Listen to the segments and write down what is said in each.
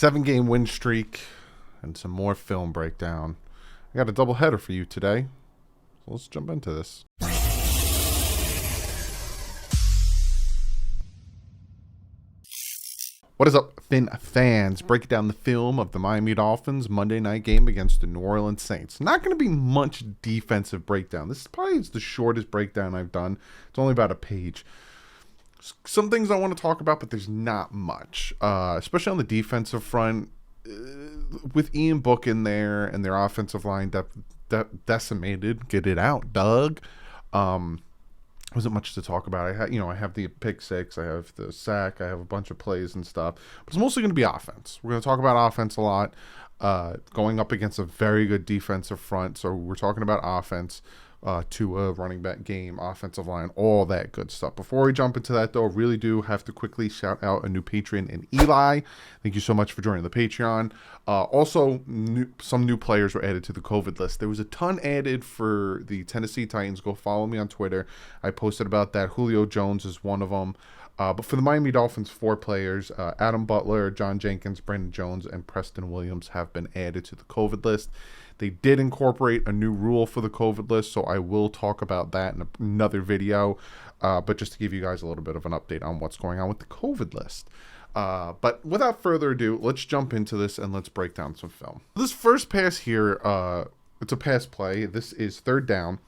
7-game win streak and some more film breakdown. I got a double header for you today. So let's jump into this. What is up, Fin fans? Break down the film of the Miami Dolphins Monday night game against the New Orleans Saints. Not going to be much defensive breakdown. This is probably the shortest breakdown I've done. It's only about a page. Some things I want to talk about, but there's not much, especially on the defensive front. With Ian Book in there and their offensive line decimated. Get it out, Doug. Wasn't much to talk about. I have the pick six, I have the sack, I have a bunch of plays and stuff. But it's mostly going to be offense. We're going to talk about offense a lot, going up against a very good defensive front. So we're talking about offense, to a running back game, offensive line, all that good stuff. Before we jump into that, though, I really do have to quickly shout out a new patron in Eli. Thank you so much for joining the Patreon. Also, some new players were added to the COVID list. There was a ton added for the Tennessee Titans. Go follow me on Twitter. I posted about that. Julio Jones is one of them. But for the Miami Dolphins, 4 players, Adam Butler, John Jenkins, Brandon Jones, and Preston Williams have been added to the COVID list. They did incorporate a new rule for the COVID list, so I will talk about that in another video. But just to give you guys a little bit of an update on what's going on with the COVID list. But without further ado, let's jump into this and let's break down some film. This first pass here, it's a pass play. This is third down.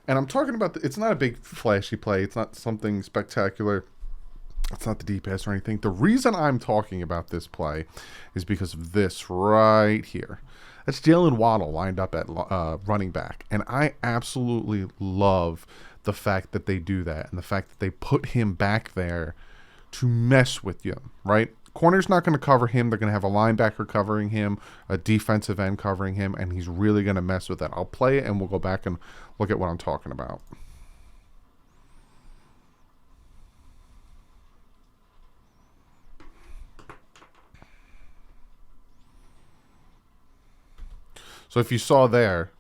And I'm talking about, it's not a big flashy play. It's not something spectacular. It's not the deep pass or anything. The reason I'm talking about this play is because of this right here. That's Jaylen Waddle lined up at running back. And I absolutely love the fact that they do that and the fact that they put him back there to mess with you, right? Corner's not going to cover him. They're going to have a linebacker covering him, a defensive end covering him, and he's really going to mess with that. I'll play it, and we'll go back and look at what I'm talking about. So if you saw there,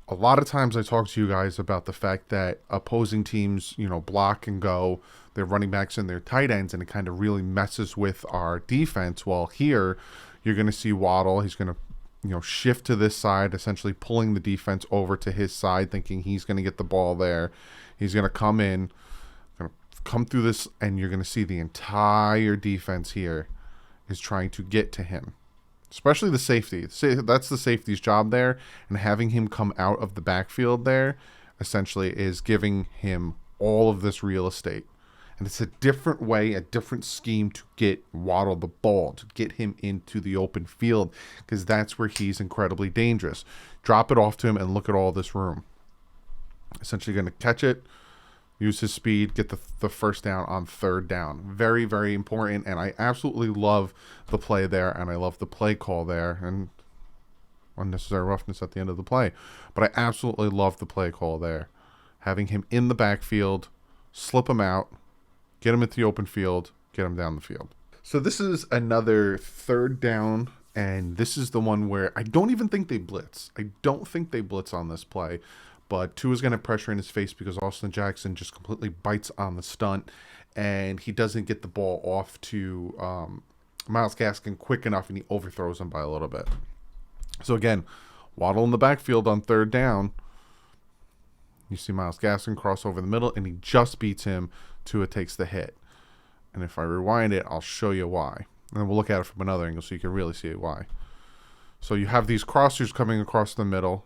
a lot of times I talk to you guys about the fact that opposing teams, block and go, their running backs and their tight ends, and it kind of really messes with our defense. Well, here you're going to see Waddle. He's going to, shift to this side, essentially pulling the defense over to his side, thinking he's going to get the ball there. He's going to come in, going to come through this, and you're going to see the entire defense here is trying to get to him. Especially the safety. That's the safety's job there. And having him come out of the backfield there essentially is giving him all of this real estate. And it's a different way, a different scheme to get Waddle the ball, to get him into the open field, because that's where he's incredibly dangerous. Drop it off to him and look at all this room. Essentially going to catch it, use his speed, get the first down on third down. Very, very important, and I absolutely love the play there, and I love the play call there, and unnecessary roughness at the end of the play. But I absolutely love the play call there. Having him in the backfield, slip him out, get him into the open field, get him down the field. So this is another third down, and this is the one where I don't even think they blitz. I don't think they blitz on this play. But Tua's going to pressure in his face because Austin Jackson just completely bites on the stunt, and he doesn't get the ball off to Myles Gaskin quick enough, and he overthrows him by a little bit. So again, Waddle in the backfield on third down. You see Myles Gaskin cross over the middle, and he just beats him. Tua takes the hit. And if I rewind it, I'll show you why. And then we'll look at it from another angle so you can really see why. So you have these crossers coming across the middle.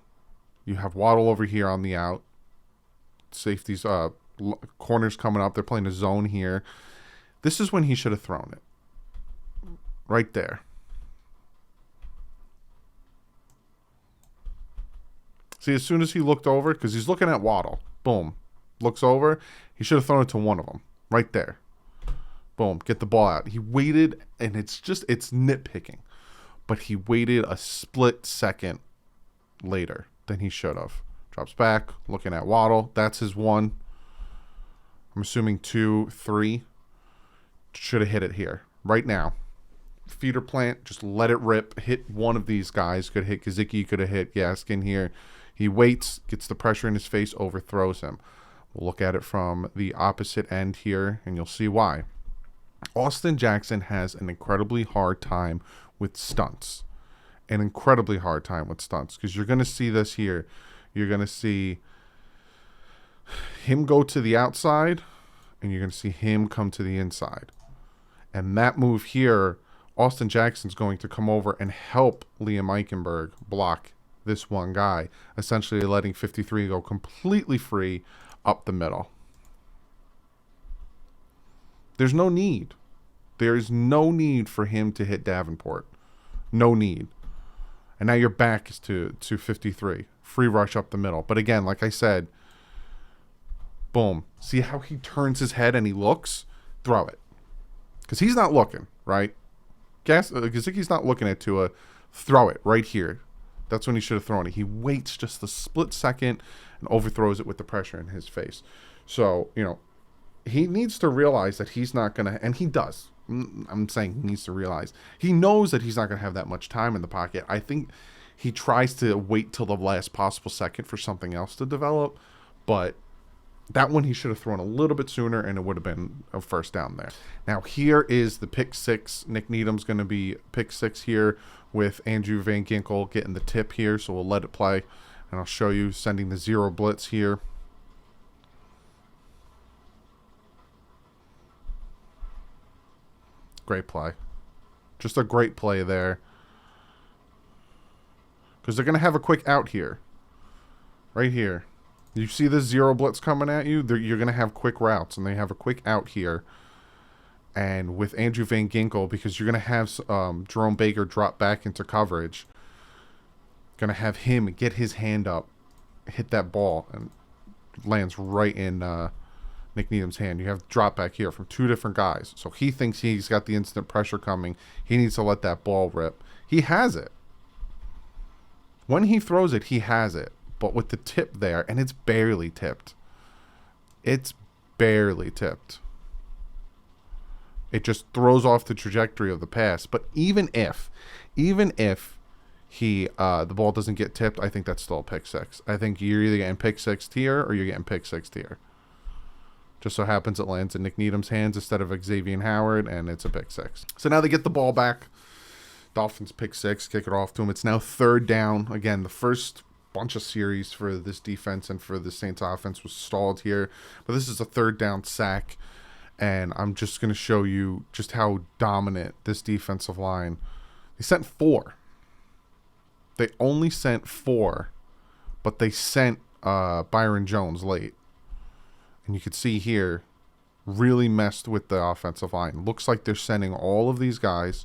You have Waddle over here on the out. Safeties, corners coming up. They're playing a zone here. This is when he should have thrown it. Right there. See, as soon as he looked over, because he's looking at Waddle. Boom. Looks over. He should have thrown it to one of them. Right there. Boom. Get the ball out. He waited, and it's nitpicking. But he waited a split second later than he should have. Drops back, looking at Waddle. That's his one. I'm assuming 2, 3. Should have hit it here. Right now. Feeder plant, just let it rip. Hit one of these guys. Could hit Kazicki, could have hit Gaskin here. He waits, gets the pressure in his face, overthrows him. We'll look at it from the opposite end here, and you'll see why. Austin Jackson has an incredibly hard time with stunts. An incredibly hard time with stunts, because you're going to see this here. You're going to see him go to the outside, and you're going to see him come to the inside. And that move here, Austin Jackson's going to come over and help Liam Eichenberg block this one guy, essentially letting 53 go completely free up the middle. There's no need. There is no need for him to hit Davenport. No need. And now your back is to 53. Free rush up the middle. But again, like I said, boom. See how he turns his head and he looks? Throw it. Because he's not looking, right? Gesicki's not looking at Tua. Throw it right here. That's when he should have thrown it. He waits just a split second and overthrows it with the pressure in his face. So, he needs to realize that he's not going to, and he does. I'm saying he needs to realize. He knows that he's not going to have that much time in the pocket. I think he tries to wait till the last possible second for something else to develop, but that one he should have thrown a little bit sooner, and it would have been a first down there. Now, here is the pick six. Nick Needham's going to be pick six here with Andrew Van Ginkel getting the tip here, so we'll let it play, and I'll show you sending the zero blitz here. Great play. Just a great play there. Because they're going to have a quick out here. Right here. You see this zero blitz coming at you? You're going to have quick routes, and they have a quick out here. And with Andrew Van Ginkel, because you're going to have Jerome Baker drop back into coverage, going to have him get his hand up, hit that ball, and lands right in Nick Needham's hand. You have drop back here from two different guys. So he thinks he's got the instant pressure coming. He needs to let that ball rip. He has it. When he throws it, he has it. But with the tip there, and it's barely tipped. It's barely tipped. It just throws off the trajectory of the pass. But even if he the ball doesn't get tipped, I think that's still a pick six. I think you're either getting pick six here or you're getting pick six here. Just so happens it lands in Nick Needham's hands instead of Xavier Howard, and it's a pick six. So now they get the ball back. Dolphins pick six, kick it off to him. It's now third down. Again, the first bunch of series for this defense and for the Saints offense was stalled here. But this is a third down sack, and I'm just going to show you just how dominant this defensive line. They sent 4. They only sent 4, but they sent Byron Jones late. And you can see here, really messed with the offensive line. Looks like they're sending all of these guys,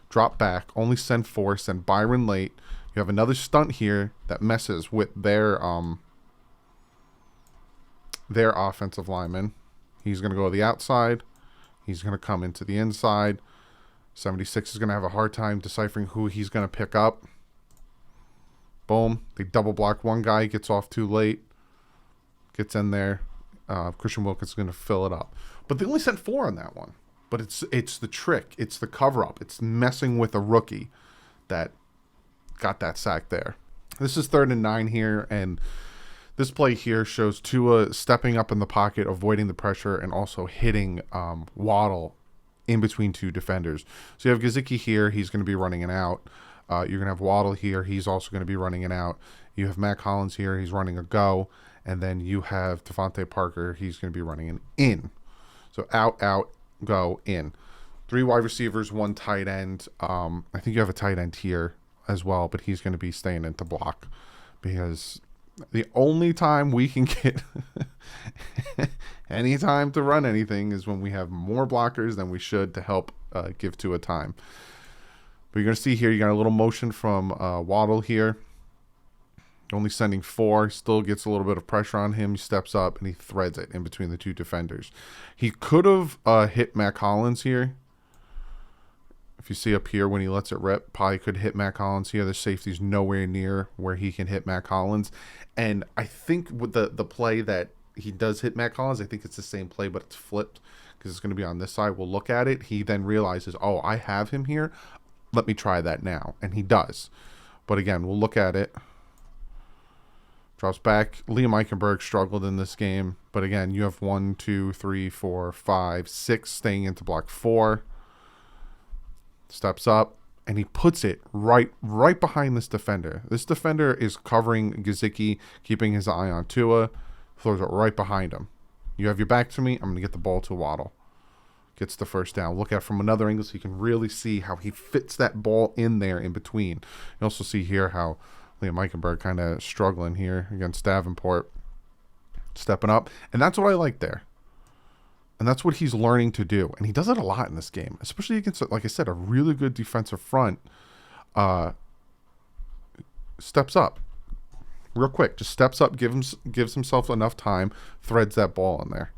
drop back, only send 4, send Byron late. You have another stunt here that messes with their offensive lineman. He's going to go to the outside. He's going to come into the inside. 76 is going to have a hard time deciphering who he's going to pick up. Boom. They double block one guy, gets off too late. Gets in there. Christian Wilkins is going to fill it up. But they only sent 4 on that one. But it's the trick. It's the cover-up. It's messing with a rookie that got that sack there. This is 3rd and 9 here, and this play here shows Tua stepping up in the pocket, avoiding the pressure, and also hitting Waddle in between 2 defenders. So you have Gesicki here. He's going to be running an out. You're going to have Waddle here. He's also going to be running an out. You have Matt Collins here. He's running a go. And then you have Devontae Parker. He's going to be running an in. So out, go, in. 3 wide receivers, 1 tight end. I think you have a tight end here as well, but he's going to be staying in to block, because the only time we can get any time to run anything is when we have more blockers than we should to help give to a time. But you're going to see here, you got a little motion from Waddle here. Only sending 4, still gets a little bit of pressure on him. He steps up and he threads it in between the 2 defenders. He could have hit Matt Collins here. If you see up here when he lets it rip, probably could hit Matt Collins here. The safety's nowhere near where he can hit Matt Collins. And I think with the play that he does hit Matt Collins, I think it's the same play, but it's flipped because it's going to be on this side. We'll look at it. He then realizes, oh, I have him here. Let me try that now. And he does. But again, we'll look at it. Drops back. Liam Eichenberg struggled in this game. But again, you have 1, 2, 3, 4, 5, 6 staying into block 4. Steps up. And he puts it right behind this defender. This defender is covering Gesicki, keeping his eye on Tua. Throws it right behind him. You have your back to me. I'm going to get the ball to Waddle. Gets the first down. Look at it from another angle so you can really see how he fits that ball in there in between. You also see here how Liam Eichenberg kind of struggling here against Davenport. Stepping up. And that's what I like there. And that's what he's learning to do. And he does it a lot in this game, especially against, like I said, a really good defensive front. Steps up real quick. Just steps up, gives himself enough time, threads that ball in there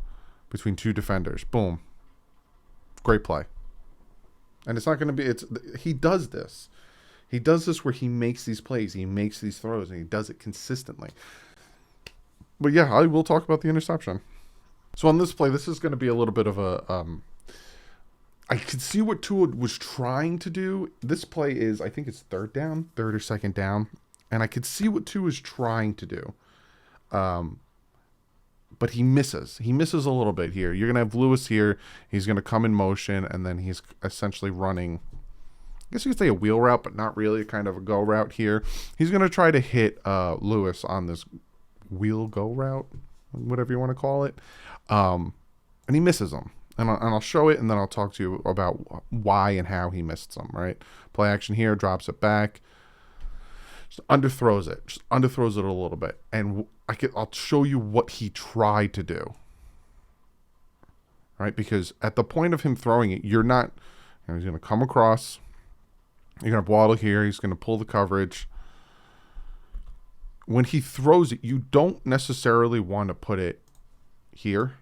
between two defenders. Boom. Great play. And it's not going to be, he does this. He does this where he makes these plays. He makes these throws, and he does it consistently. But yeah, I will talk about the interception. So on this play, this is going to be a little bit of a, I could see what Tua was trying to do. This play is, I think it's third or second down. And I could see what Tua is trying to do. But he misses. He misses a little bit here. You're going to have Lewis here. He's going to come in motion, and then he's essentially running, I guess you could say a wheel route, but not really, kind of a go route here. He's going to try to hit Lewis on this wheel go route, whatever you want to call it. And he misses him. And I'll show it, and then I'll talk to you about why and how he missed them, right? Play action here, drops it back. Just underthrows it. Just underthrows it a little bit. And I'll show you what he tried to do. Right? Because at the point of him throwing it, he's going to come across. You're going to Waddle here. He's going to pull the coverage. When he throws it, you don't necessarily want to put it here,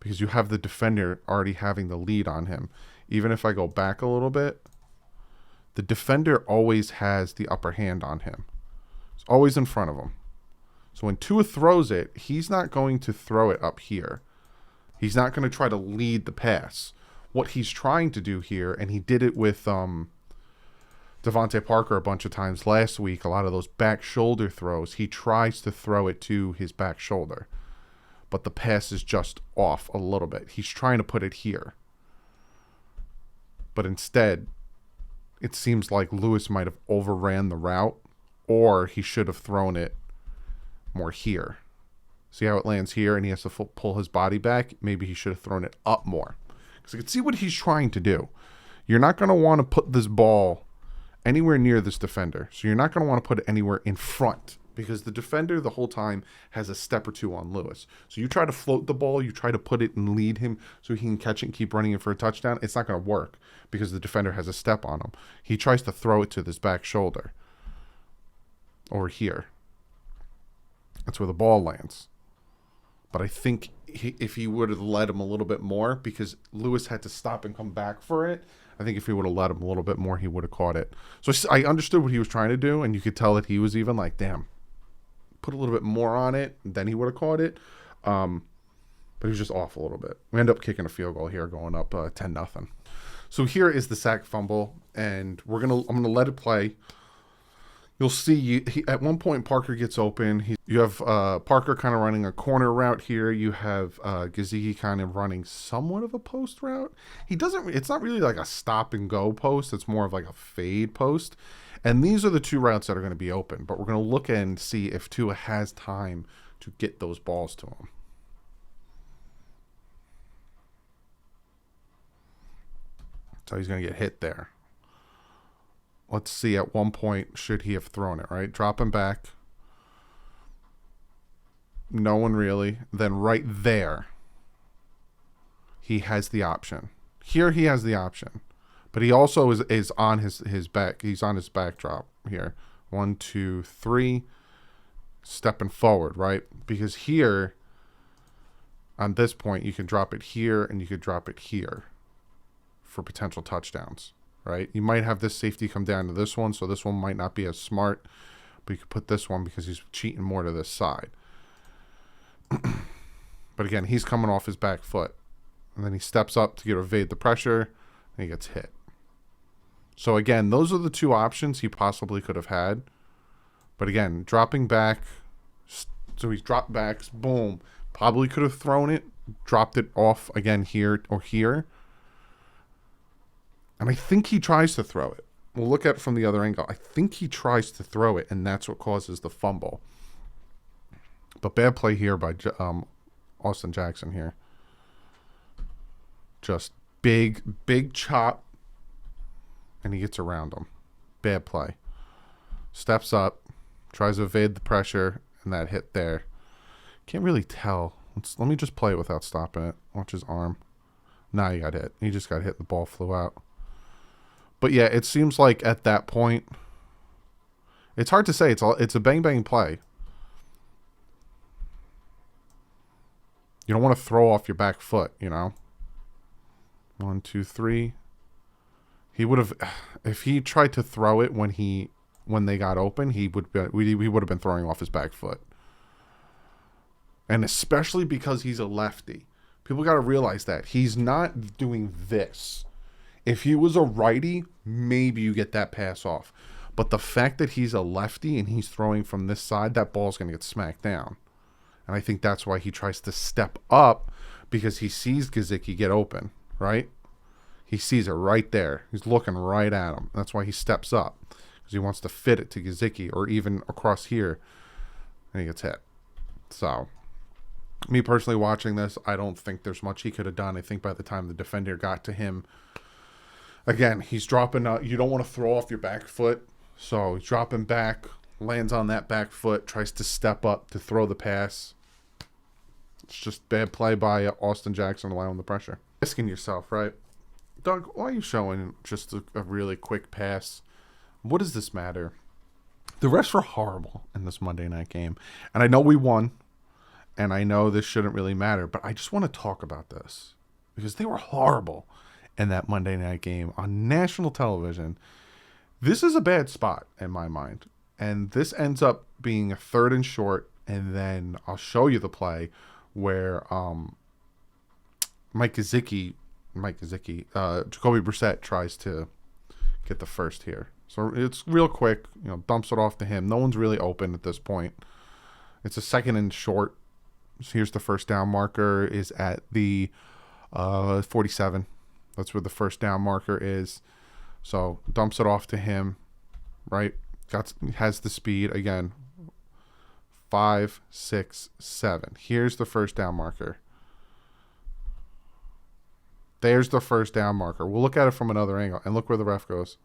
because you have the defender already having the lead on him. Even if I go back a little bit, the defender always has the upper hand on him. It's always in front of him. So when Tua throws it, he's not going to throw it up here. He's not going to try to lead the pass. What he's trying to do here, and he did it with Devontae Parker a bunch of times last week, a lot of those back shoulder throws, he tries to throw it to his back shoulder. But the pass is just off a little bit. He's trying to put it here. But instead, it seems like Lewis might have overran the route, or he should have thrown it more here. See how it lands here, and he has to pull his body back? Maybe he should have thrown it up more. Because you can see what he's trying to do. You're not going to want to put this ball anywhere near this defender. So you're not going to want to put it anywhere in front, because the defender the whole time has a step or two on Lewis. So you try to float the ball, you try to put it and lead him so he can catch it and keep running it for a touchdown. It's not going to work because the defender has a step on him. He tries to throw it to this back shoulder over here. That's where the ball lands. But I think if he would have let him a little bit more, because Lewis had to stop and come back for it, I think if he would have let him a little bit more, he would have caught it. So I understood what he was trying to do, and you could tell that he was even like, damn, put a little bit more on it, and then he would have caught it. But he was just off a little bit. We end up kicking a field goal here, going up 10-0. So here is the sack fumble, and I'm gonna let it play. You'll see at one point Parker gets open. You have Parker kind of running a corner route here. You have Gesicki kind of running somewhat of a post route. It's not really like a stop and go post. It's more of like a fade post. And these are the two routes that are going to be open. But we're going to look and see if Tua has time to get those balls to him. So he's going to get hit there. Let's see, at one point, should he have thrown it, right? Dropping back. No one really. Then right there, he has the option. Here he has the option. But he also is on his back. He's on his backdrop here. 1, 2, 3. Stepping forward, right? Because here, on this point, you can drop it here and you could drop it here for potential touchdowns. Right? You might have this safety come down to this one, so this one might not be as smart, but you could put this one because he's cheating more to this side. But again, he's coming off his back foot, and then he steps up to evade the pressure, and he gets hit. So again, those are the two options he possibly could have had. But again, dropping back, So he's dropped backs. Boom. Probably could have thrown it, dropped it off again here or here. And I think he tries to throw it. We'll look at it from the other angle. I think he tries to throw it, and that's what causes the fumble. But bad play here by Austin Jackson here. Just big chop, and he gets around him. Bad play. Steps up, tries to evade the pressure, and that hit there. Can't really tell. Let me just play it without stopping it. Watch his arm. Nah, he got hit. He just got hit. The ball flew out. But yeah, it seems like at that point, it's hard to say. It's a bang play. You don't want to throw off your back foot, you know. 1, 2, 3. He would have, if he tried to throw it when they got open, he would have been throwing off his back foot. And especially because he's a lefty. People got to realize that. He's not doing this. If he was a righty, maybe you get that pass off. But the fact that he's a lefty and he's throwing from this side, that ball's going to get smacked down. And I think that's why he tries to step up, because he sees Gesicki get open, right? He sees it right there. He's looking right at him. That's why he steps up, because he wants to fit it to Gesicki or even across here. And he gets hit. So, me personally watching this, I don't think there's much he could have done. I think by the time the defender got to him, again, he's dropping out. You don't want to throw off your back foot. So he's dropping back, lands on that back foot, tries to step up to throw the pass. It's just bad play by Austin Jackson allowing the pressure. Asking yourself, right? Doug, why are you showing just a really quick pass? What does this matter? The refs were horrible in this Monday night game. And I know we won. And I know this shouldn't really matter, but I just want to talk about this because they were horrible in that Monday night game on national television. This is a bad spot in my mind. And this ends up being a 3rd and short. And then I'll show you the play where Jacoby Brissett tries to get the first here. So it's real quick, dumps it off to him. No one's really open at this point. It's a 2nd and short. So here's the first down marker is at the 47. That's where the first down marker is. So dumps it off to him, right? Has the speed again. 5, 6, 7. Here's the first down marker. There's the first down marker. We'll look at it from another angle. And look where the ref goes.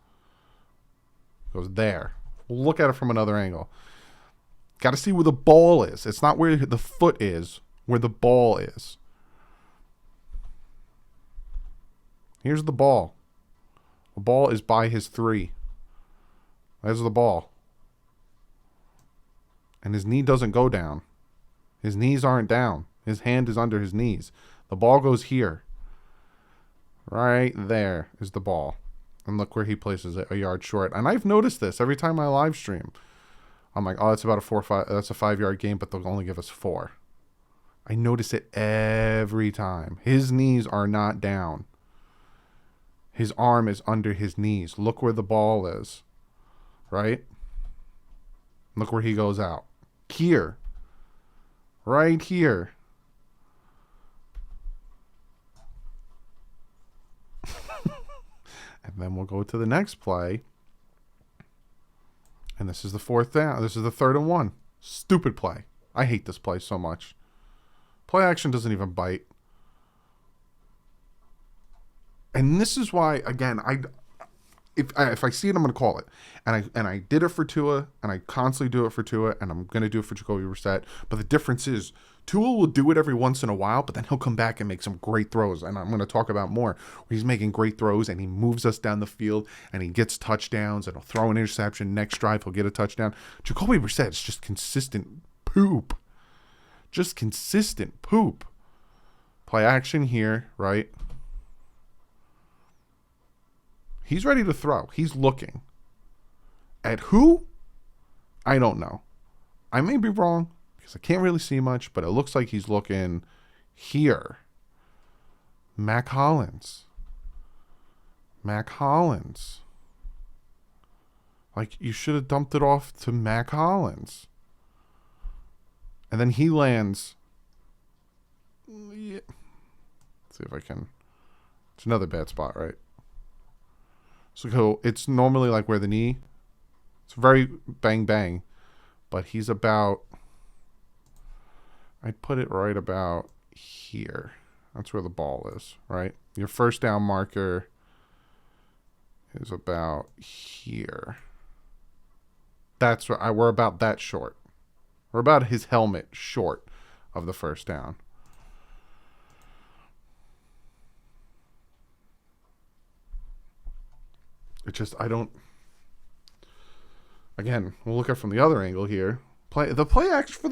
Goes there. We'll look at it from another angle. Got to see where the ball is. It's not where the foot is, where the ball is. Here's the ball. The ball is by his 3. There's the ball. And his knee doesn't go down. His knees aren't down. His hand is under his knees. The ball goes here. Right there is the ball. And look where he places it, a yard short. And I've noticed this every time I live stream. I'm like, oh, that's about a 4-5. That's a 5-yard game, but they'll only give us 4. I notice it every time. His knees are not down. His arm is under his knees. Look where the ball is, right? Look where he goes out. Here, right here. And then we'll go to the next play. And this is the 4th down. This is the 3rd and 1. Stupid play. I hate this play so much. Play action doesn't even bite. And this is why, again, if I see it, I'm going to call it. And I did it for Tua, and I constantly do it for Tua, and I'm going to do it for Jacoby Brissett. But the difference is, Tua will do it every once in a while, but then he'll come back and make some great throws. And I'm going to talk about more, where he's making great throws, and he moves us down the field, and he gets touchdowns, and he'll throw an interception. Next drive, he'll get a touchdown. Jacoby Brissett is just consistent poop. Just consistent poop. Play action here, right? He's ready to throw. He's looking. At who? I don't know. I may be wrong because I can't really see much, but it looks like he's looking here. Mac Hollins. Mac Hollins. Like, you should have dumped it off to Mac Hollins. And then he lands. Yeah. Let's see if I can. It's another bad spot, right? So it's normally like where the knee. It's very bang bang. But he's about. I'd put it right about here. That's where the ball is, right? Your first down marker is about here. That's where we're about that short. We're about his helmet short of the first down. It just, I don't. Again, we'll look at it from the other angle here. For the play action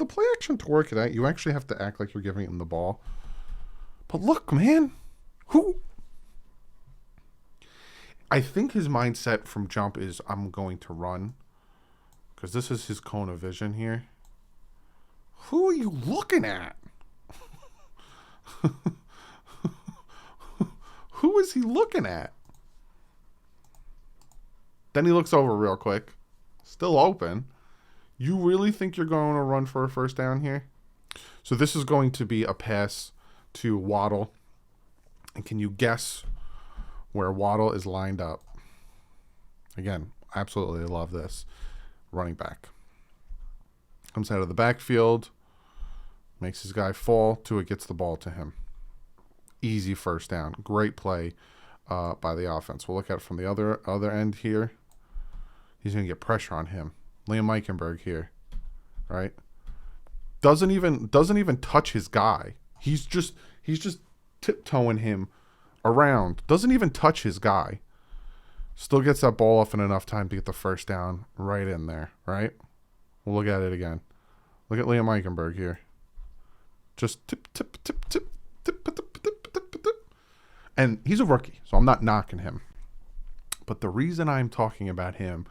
to work it out, you actually have to act like you're giving him the ball. But look, man, I think his mindset from jump is I'm going to run, because this is his cone of vision here. Who are you looking at? Who is he looking at? Then he looks over real quick. Still open. You really think you're going to run for a first down here? So this is going to be a pass to Waddle. And can you guess where Waddle is lined up? Again, absolutely love this. Running back. Comes out of the backfield. Makes his guy fall. Tua gets the ball to him. Easy first down. Great play by the offense. We'll look at it from the other end here. He's going to get pressure on him. Liam Eichenberg here, right? Doesn't even touch his guy. He's just tiptoeing him around. Doesn't even touch his guy. Still gets that ball off in enough time to get the first down right in there, right? We'll look at it again. Look at Liam Eichenberg here. Just tip. And he's a rookie, so I'm not knocking him. But the reason I'm talking about him,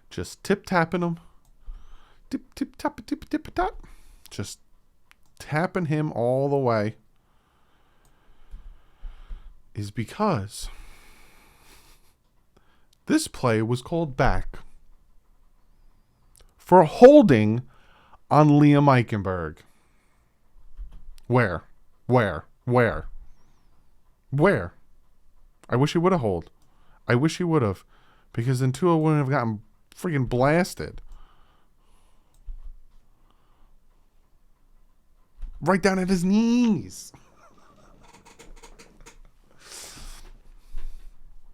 just tip-tapping him, tip-tap, just tapping him all the way, is because this play was called back for holding on Liam Eichenberg. Where? I wish he would have held. I wish he would have. Because then Tua wouldn't have gotten freaking blasted. Right down at his knees.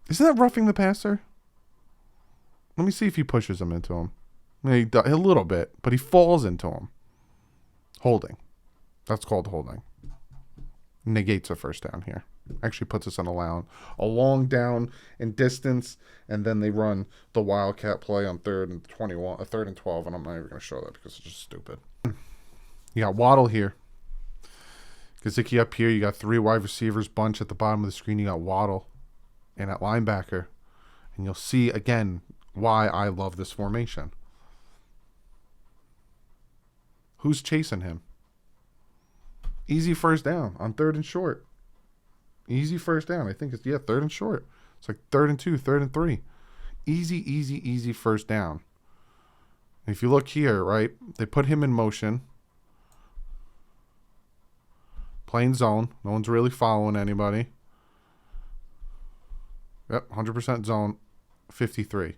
Isn't that roughing the passer? Let me see if he pushes him into him. A little bit, but he falls into him. Holding. That's called holding. Negates a first down here. Actually puts us on a long down and distance, and then they run the Wildcat play on 3rd and 12, and I'm not even going to show that because it's just stupid. You got Waddle here. Gesicki up here. You got 3 wide receivers bunch at the bottom of the screen. You got Waddle and at linebacker. And you'll see, again, why I love this formation. Who's chasing him? Easy first down on 3rd and short. Easy first down. I think it's, 3rd and short. It's like 3rd and 2, 3rd and 3. Easy first down. And if you look here, right, they put him in motion. Plain zone. No one's really following anybody. Yep, 100% zone. 53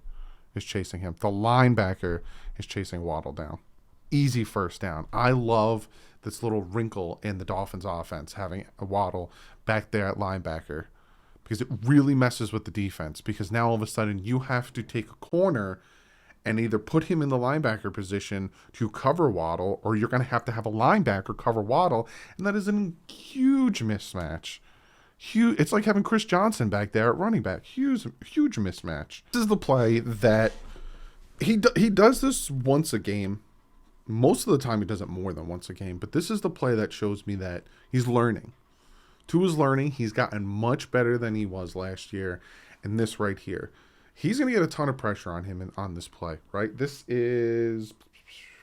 is chasing him. The linebacker is chasing Waddle down. Easy first down. I love this little wrinkle in the Dolphins offense, having a Waddle back there at linebacker, because it really messes with the defense, because now all of a sudden you have to take a corner and either put him in the linebacker position to cover Waddle, or you're going to have a linebacker cover Waddle, and that is a huge mismatch. It's like having Chris Johnson back there at running back. Huge mismatch. This is the play that he does this once a game. Most of the time he does it more than once a game, but this is the play that shows me that he's learning. Tua's learning. He's gotten much better than he was last year. And this right here, he's going to get a ton of pressure on him on this play, right? This is,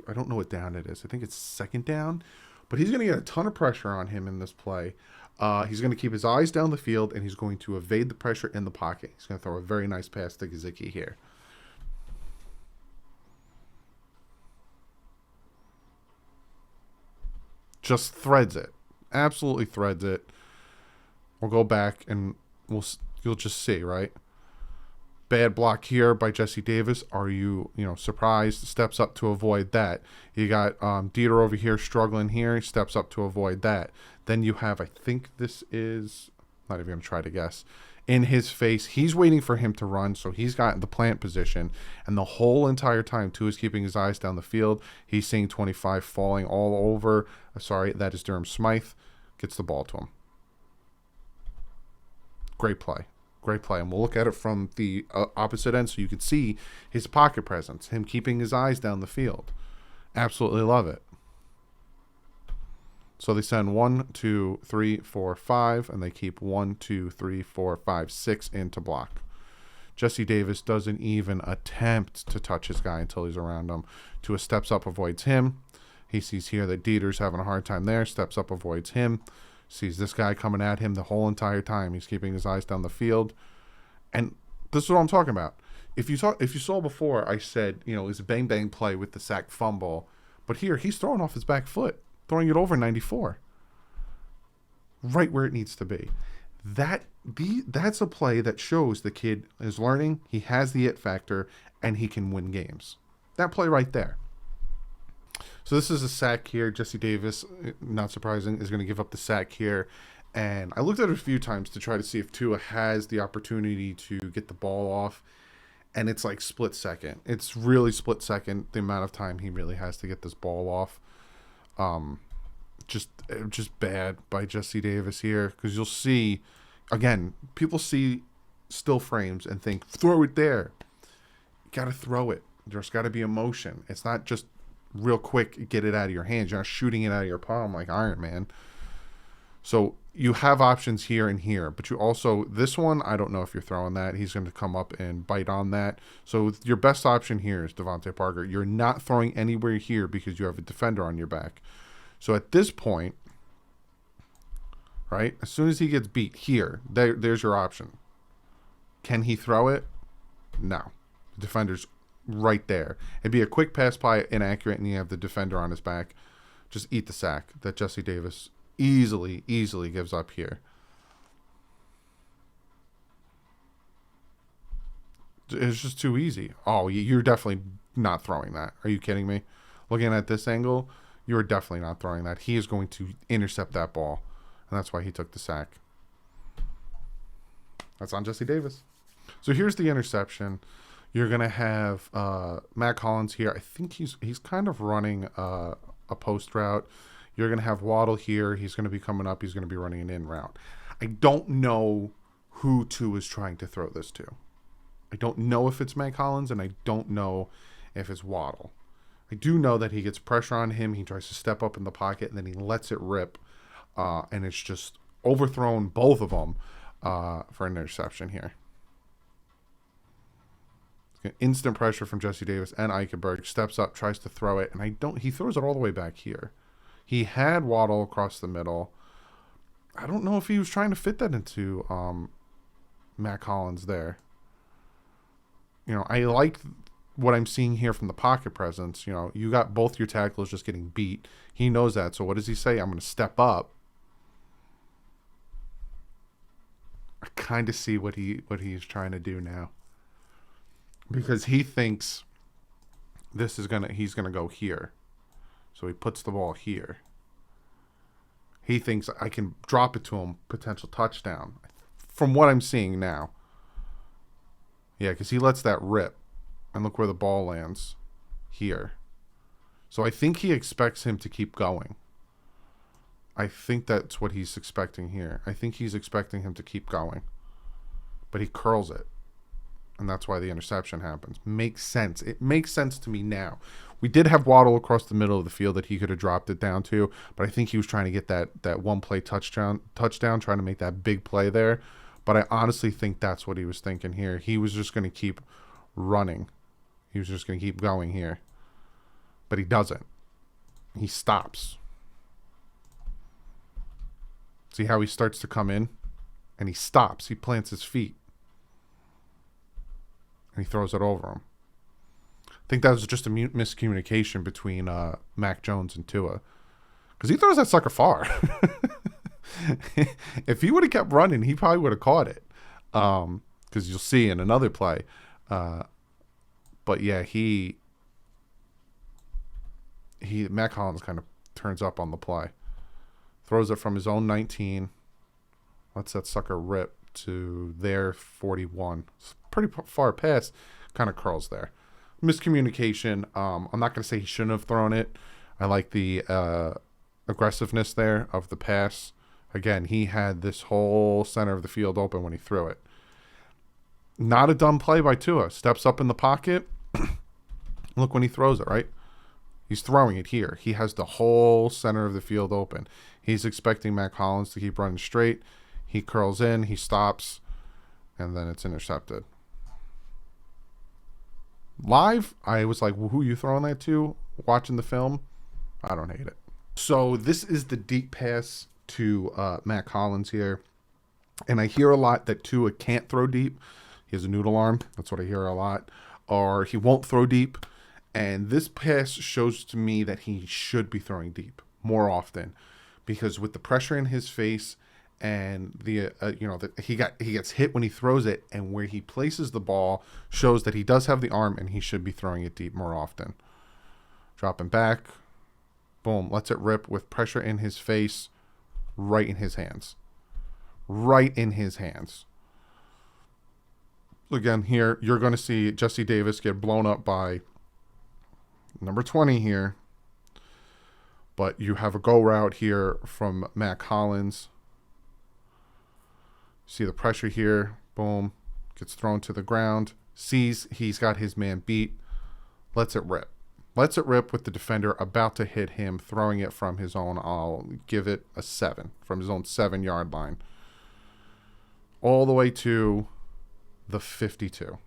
I don't know what down it is. I think it's 2nd down, but he's going to get a ton of pressure on him in this play. He's going to keep his eyes down the field, and he's going to evade the pressure in the pocket. He's going to throw a very nice pass to Gesicki here. Just threads it. Absolutely threads it. We'll go back and you'll just see, right? Bad block here by Jesse Davis. Are you surprised? Steps up to avoid that. You got Dieter over here struggling here. He steps up to avoid that. Then you have, I think this is, not even going to try to guess, in his face. He's waiting for him to run, so he's got the plant position. And the whole entire time, Tua is keeping his eyes down the field. He's seeing 25 falling all over. Sorry, that is Durham Smythe. Gets the ball to him. Great play. Great play. And we'll look at it from the opposite end so you can see his pocket presence, him keeping his eyes down the field. Absolutely love it. So they send 1, 2, 3, 4, 5, and they keep 1, 2, 3, 4, 5, 6 into block. Jesse Davis doesn't even attempt to touch his guy until he's around him. Tua steps up, avoids him. He sees here that Dieter's having a hard time there. Steps up, avoids him. Sees this guy coming at him the whole entire time. He's keeping his eyes down the field. And this is what I'm talking about. If you saw before, I said, it's a bang-bang play with the sack fumble. But here, he's throwing off his back foot. Throwing it over 94. Right where it needs to be. That's a play that shows the kid is learning, he has the it factor, and he can win games. That play right there. So this is a sack here. Jesse Davis, not surprising, is going to give up the sack here. And I looked at it a few times to try to see if Tua has the opportunity to get the ball off. And it's like split second. It's really split second, the amount of time he really has to get this ball off. Just bad by Jesse Davis here, because you'll see, again, people see still frames and think, throw it there. You got to throw it. There's got to be emotion. It's not just real quick, get it out of your hands. You're not shooting it out of your palm like Iron Man. So you have options here and here, but you also, this one, I don't know if you're throwing that. He's going to come up and bite on that. So your best option here is Devontae Parker. You're not throwing anywhere here because you have a defender on your back. So at this point, right, as soon as he gets beat here, there's your option. Can he throw it? No. The defender's right there. It'd be a quick pass play, inaccurate, and you have the defender on his back. Just eat the sack that Jesse Davis easily gives up here. It's just too easy. Oh, you're definitely not throwing that. Are you kidding me? Looking at this angle, you're definitely not throwing that. He is going to intercept that ball, and that's why he took the sack. That's on Jesse Davis. So here's the interception. You're going to have Matt Collins here. I think he's kind of running a post route. You're going to have Waddle here. He's going to be coming up. He's going to be running an in route. I don't know who Tua is trying to throw this to. I don't know if it's Matt Collins, and I don't know if it's Waddle. I do know that he gets pressure on him. He tries to step up in the pocket, and then he lets it rip. And it's just overthrown both of them for an interception here. Instant pressure from Jesse Davis and Eichenberg. Steps up, tries to throw it, and he throws it all the way back here. He had Waddle across the middle. I don't know if he was trying to fit that into Matt Collins there. I like what I'm seeing here from the pocket presence. You got both your tackles just getting beat. He knows that. So what does he say? I'm going to step up. I kind of see what he's trying to do now. Because he thinks he's gonna go here. So he puts the ball here. He thinks I can drop it to him, potential touchdown. From what I'm seeing now. Yeah, because he lets that rip. And look where the ball lands. Here. So I think he expects him to keep going. I think that's what he's expecting here. I think he's expecting him to keep going. But he curls it. And that's why the interception happens. Makes sense. It makes sense to me now. We did have Waddle across the middle of the field that he could have dropped it down to, but I think he was trying to get that one-play touchdown, trying to make that big play there. But I honestly think that's what he was thinking here. He was just going to keep running. He was just going to keep going here. But he doesn't. He stops. See how he starts to come in? And he stops. He plants his feet. And he throws it over him. I think that was just a miscommunication between Mac Jones and Tua. because he throws that sucker far. If he would have kept running, he probably would have caught it. Because you'll see in another play. But yeah, Mac Hollins kind of turns up on the play. Throws it from his own 19. Lets that sucker rip to their 41. It's pretty far past. Kind of curls there. Miscommunication. I'm not going to say he shouldn't have thrown it. I like the aggressiveness there of the pass. Again, he had this whole center of the field open when he threw it. Not a dumb play by Tua. Steps up in the pocket. Look when he throws it, right? He's throwing it here. He has the whole center of the field open. He's expecting Mac Hollins to keep running straight. He curls in, he stops, and then it's intercepted. Live, I was like, well, who are you throwing that to? Watching the film, I don't hate it. So this is the deep pass to Mac Hollins here. And I hear a lot that Tua can't throw deep. He has a noodle arm. That's what I hear a lot. Or he won't throw deep. And this pass shows to me that he should be throwing deep more often, because with the pressure in his face and the he gets hit when he throws it, and where he places the ball shows that he does have the arm and he should be throwing it deep more often. Dropping back, boom, lets it rip with pressure in his face, right in his hands. Right in his hands. Again, here you're going to see Jesse Davis get blown up by number 20 here. But you have a go route here from Mac Hollins. See the pressure here. Boom. Gets thrown to the ground. Sees he's got his man beat. Lets it rip. Lets it rip with the defender about to hit him. Throwing it from his own, I'll give it a 7. From his own 7-yard line. All the way to the 52.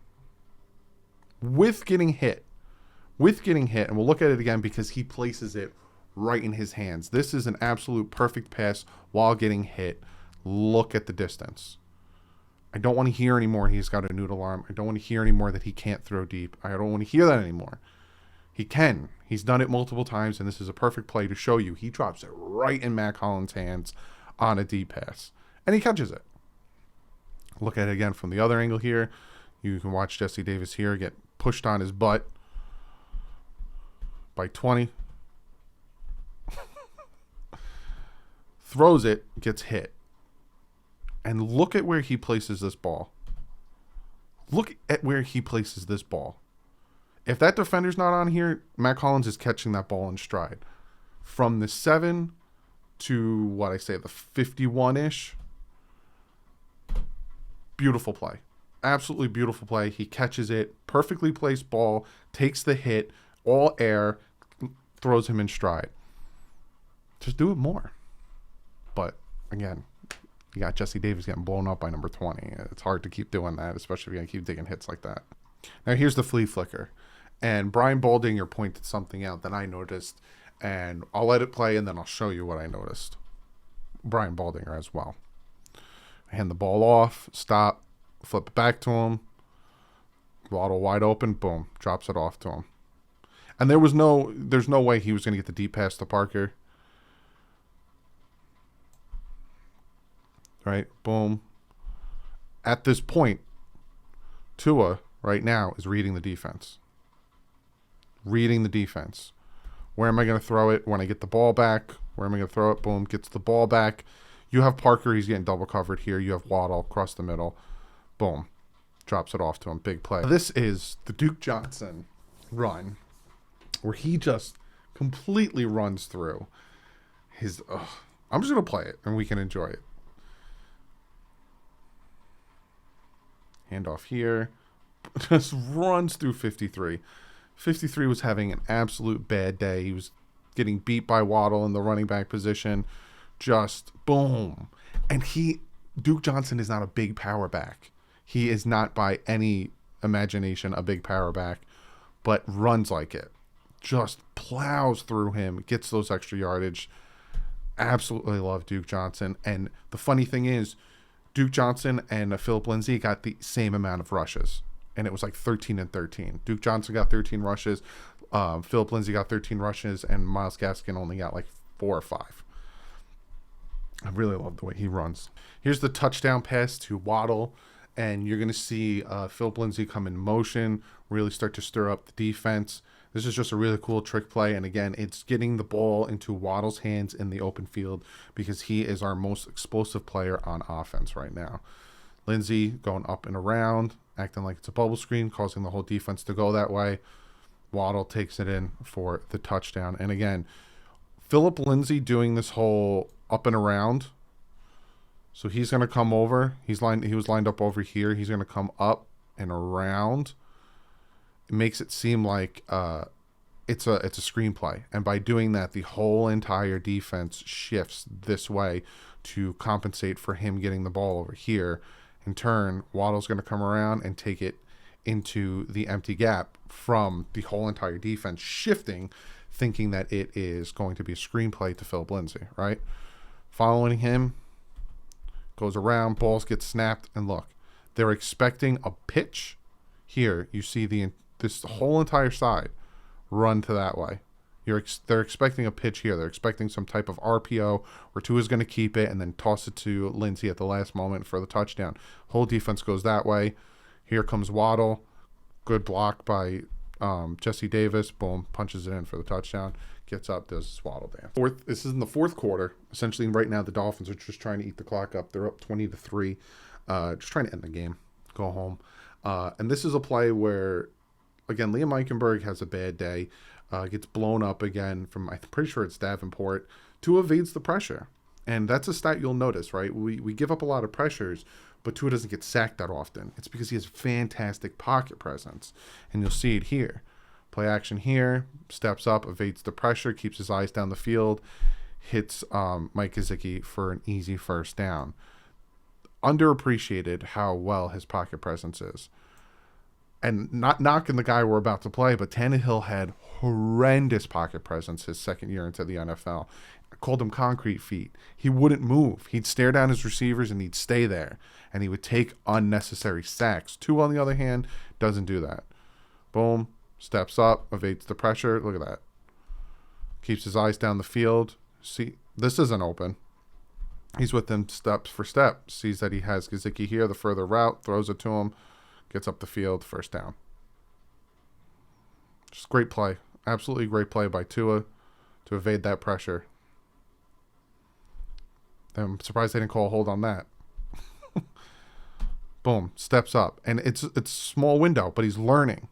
With getting hit. And we'll look at it again because he places it right in his hands. This is an absolute perfect pass while getting hit. Look at the distance. I don't want to hear anymore he's got a noodle arm. I don't want to hear anymore that he can't throw deep. I don't want to hear that anymore. He can. He's done it multiple times, and this is a perfect play to show you. He drops it right in Mac Hollins' hands on a deep pass, and he catches it. Look at it again from the other angle here. You can watch Jesse Davis here get pushed on his butt by 20. Throws it, gets hit. And look at where he places this ball. Look at where he places this ball. If that defender's not on here, Mac Hollins is catching that ball in stride. From the 7 to, what I say, the 51-ish. Beautiful play. Absolutely beautiful play. He catches it. Perfectly placed ball. Takes the hit. All air. Throws him in stride. Just do it more. But, again, you got Jesse Davis getting blown up by number 20. It's hard to keep doing that, especially if you're going to keep digging hits like that. Now, here's the flea flicker. And Brian Baldinger pointed something out that I noticed. And I'll let it play, and then I'll show you what I noticed. Brian Baldinger as well. Hand the ball off. Stop. Flip it back to him. Waddle wide open. Boom. Drops it off to him. And there's no way he was going to get the deep pass to Parker. Right? Boom. At this point, Tua right now is reading the defense. Reading the defense. Where am I going to throw it when I get the ball back? Where am I going to throw it? Boom. Gets the ball back. You have Parker. He's getting double covered here. You have Waddle across the middle. Boom. Drops it off to him. Big play. This is the Duke Johnson run where he just completely runs through his... I'm just going to play it and we can enjoy it. Handoff here. Just runs through 53. 53 was having an absolute bad day. He was getting beat by Waddle in the running back position. Just boom. And Duke Johnson is not a big power back. He is not by any imagination a big power back, but runs like it. Just plows through him, gets those extra yardage. Absolutely love Duke Johnson. And the funny thing is, Duke Johnson and Philip Lindsay got the same amount of rushes. And it was like 13 and 13. Duke Johnson got 13 rushes. Philip Lindsay got 13 rushes. And Myles Gaskin only got like 4 or 5. I really love the way he runs. Here's the touchdown pass to Waddle, and you're going to see Philip Lindsay come in motion, really start to stir up the defense. This is just a really cool trick play, and again, it's getting the ball into Waddle's hands in the open field because he is our most explosive player on offense right now. Lindsay going up and around, acting like it's a bubble screen, causing the whole defense to go that way. Waddle takes it in for the touchdown. And again, Philip Lindsay doing this whole up and around. So he's going to come over. He was lined up over here. He's going to come up and around. It makes it seem like it's a screenplay. And by doing that, the whole entire defense shifts this way to compensate for him getting the ball over here. In turn, Waddle's going to come around and take it into the empty gap from the whole entire defense shifting, thinking that it is going to be a screenplay to Philip Lindsay, right? Following him, goes around, balls get snapped, and look, they're expecting a pitch. Here, you see this whole entire side run to that way. They're expecting a pitch here. They're expecting some type of RPO where Tua's going to keep it and then toss it to Lindsay at the last moment for the touchdown. Whole defense goes that way. Here comes Waddle. Good block by Jesse Davis. Boom, punches it in for the touchdown. Gets up, does his Waddle dance. This is in the fourth quarter. Essentially, right now, the Dolphins are just trying to eat the clock up. They're up 20-3. Just trying to end the game. Go home. And this is a play where, again, Liam Eichenberg has a bad day. Gets blown up again from, I'm pretty sure it's Davenport. Tua evades the pressure. And that's a stat you'll notice, right? We give up a lot of pressures, but Tua doesn't get sacked that often. It's because he has fantastic pocket presence. And you'll see it here. Play action here. Steps up, evades the pressure, keeps his eyes down the field. Hits Mike Gesicki for an easy first down. Underappreciated how well his pocket presence is. And not knocking the guy we're about to play, but Tannehill had horrendous pocket presence his second year into the NFL. I called him concrete feet. He wouldn't move. He'd stare down his receivers and he'd stay there. And he would take unnecessary sacks. Tua, on the other hand, doesn't do that. Boom. Steps up. Evades the pressure. Look at that. Keeps his eyes down the field. See, this isn't open. He's with him step for step. Sees that he has Gesicki here, the further route. Throws it to him. Gets up the field, first down. Just great play. Absolutely great play by Tua to evade that pressure. I'm surprised they didn't call a hold on that. Boom, steps up. And it's a small window, but he's learning.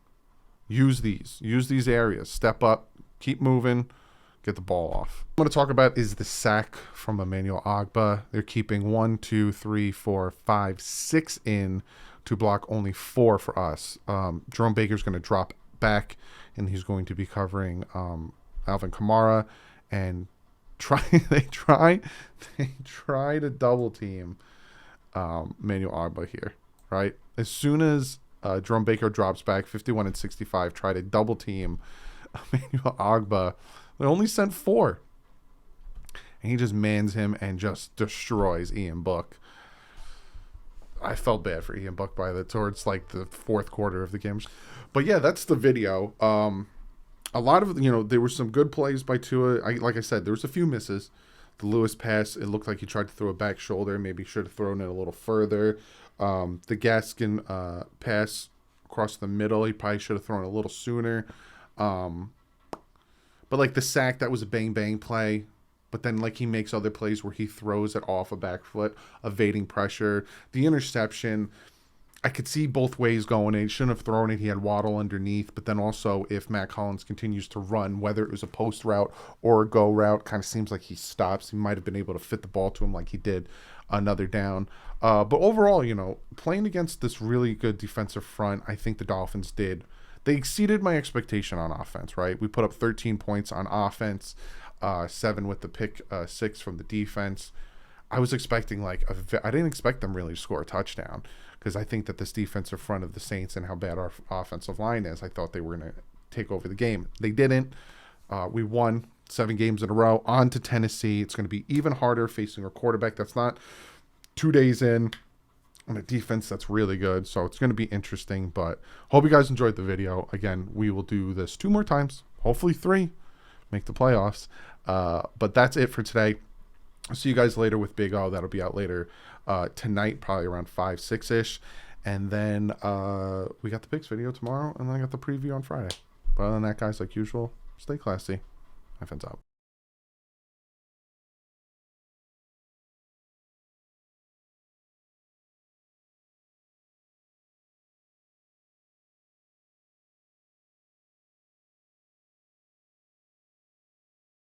Use these areas. Step up, keep moving, get the ball off. What I'm going to talk about is the sack from Emmanuel Ogbah. They're keeping 1, 2, 3, 4, 5, 6 in to block only 4 for us. Jerome Baker's going to drop back, and he's going to be covering Alvin Kamara. And they try to double team Emmanuel Ogbah here, right? As soon as Jerome Baker drops back, 51 and 65, try to double team Emmanuel Ogbah. They only sent 4. And he just mans him and just destroys Ian Book. I felt bad for Ian Book towards like the fourth quarter of the game. But yeah, that's the video. A lot of, there were some good plays by Tua. Like I said, there was a few misses. The Lewis pass, it looked like he tried to throw a back shoulder. Maybe should have thrown it a little further. The Gaskin pass across the middle, he probably should have thrown it a little sooner. But like the sack, that was a bang-bang play. But then, like, he makes other plays where he throws it off a back foot, evading pressure. The interception, I could see both ways going. He shouldn't have thrown it. He had Waddle underneath. But then also, if Matt Collins continues to run, whether it was a post route or a go route, kind of seems like he stops. He might have been able to fit the ball to him like he did another down. But overall, playing against this really good defensive front, I think the Dolphins did. They exceeded my expectation on offense, right? We put up 13 points on offense. 7 with the pick 6 from the defense. I was expecting I didn't expect them really to score a touchdown because I think that this defensive front of the Saints and how bad our offensive line is, I thought they were going to take over the game. They didn't. We won 7 games in a row. On to Tennessee. It's going to be even harder facing a quarterback that's not 2 days in on a defense that's really good. So it's going to be interesting, but hope you guys enjoyed the video. Again, we will do this 2 more times, hopefully 3. make the playoffs. But that's it for today. I'll see you guys later with Big O. That'll be out later tonight, probably around 5, 6-ish. And then we got the picks video tomorrow, and then I got the preview on Friday. But other than that, guys, like usual, stay classy. My friends out.